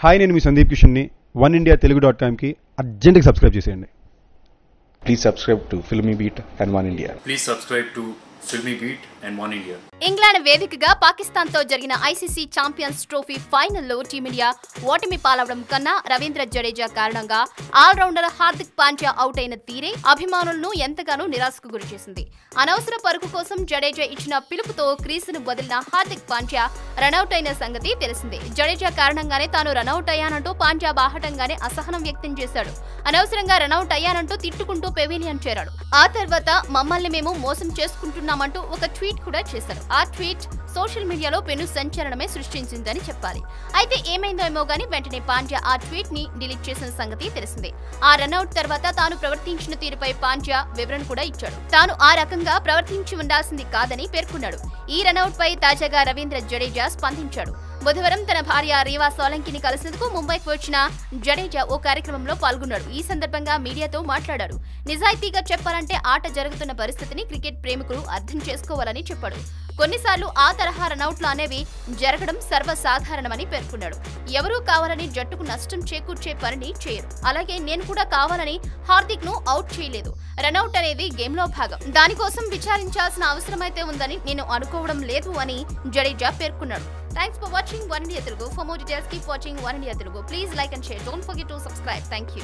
Hi, నేను మీ Sandeep కిషన్ని. oneindiatelugu.com కి అర్జెంట్గా సబ్స్క్రైబ్ చేసేయండి. Please subscribe to Filmy Beat and One India. Please subscribe to Filmy Beat and One India. England వేదికగా పాకిస్తాన్తో జరిగిన ఐసీసీ ఛాంపియన్స్ ట్రోఫీ ఫైనల్లో టీమిండియా ఓటమి పాలవడం కన్నా రవీంద్ర జడేజా కారణంగా ఆల్రౌండర్ హార్దిక్ పాండ్యా అవుట్ అయిన తీరే అభిమానులను ఎంతగానో నిరాశకు గురిచేసింది. అనవసర పరుగు కోసం జడేజా ఇచ్చిన పిలుపుతో క్రీజును వదిలిన హార్దిక్ పాండ్యా రనౌట్ అయిన సంగతి తెలిసిందే. జడేజా కారణంగానే తాను రనౌట్ అయ్యానంటూ పాండ్యా బాహటంగానే అసహనం వ్యక్తం చేశాడు. అనవసరంగా రనౌట్ అయ్యానంటూ తిట్టుకుంటూ పెవిలియన్ చేరాడు. ఆ తర్వాత మమ్మల్ని మేము మోసం చేసుకుంటున్నామంటూ ఒక ట్వీట్ కూడా చేశారు. ఆ ట్వీట్ సోషల్ మీడియాలో పెను సంచలనమే సృష్టించిందని చెప్పాలి. అయితే ఏమైందో ఏమో గానీ వెంటనే పాండ్యా ఆ ట్వీట్ ని డిలీట్ చేసిన సంగతి తెలిసిందే. ఆ రన్అట్ తర్వాత తాను ప్రవర్తించిన తీరుపై పాండ్యా వివరణ కూడా ఇచ్చాడు. తాను ఆ రకంగా ప్రవర్తించి ఉండాల్సింది కాదని పేర్కొన్నాడు. ఈ రన్అట్ పై తాజాగా రవీంద్ర జడేజా స్పందించాడు. బుధవారం తన భార్య రీవా సోలంకిని కలిసేందుకు ముంబైకి వచ్చిన జడేజా ఓ కార్యక్రమంలో పాల్గొన్నాడు. ఈ సందర్భంగా మీడియాతో మాట్లాడాడు. నిజాయితీగా చెప్పాలంటే ఆట జరుగుతున్న పరిస్థితిని క్రికెట్ ప్రేమికులు అర్థం చేసుకోవాలని చెప్పాడు. కొన్నిసార్లు ఆ తరహా రనౌట్లు అనేవి జరగడం సర్వసాధారణమని పేర్కొన్నాడు. ఎవరూ కావాలని జట్టుకు నష్టం చేకూర్చే పనిని చేయరు. అలాగే నేను కూడా కావాలని హార్దిక్ ను అవుట్ చేయలేదు. రనౌట్ అనేది గేమ్ లో భాగం. దానికోసం విచారించాల్సిన అవసరమైతే ఉందని నేను అనుకోవడం లేదు అని జడేజా పేర్కొన్నాడు. Thanks for watching One India Telugu. For more details, keep watching One India Telugu. Please like and share. Don't forget to subscribe. Thank you.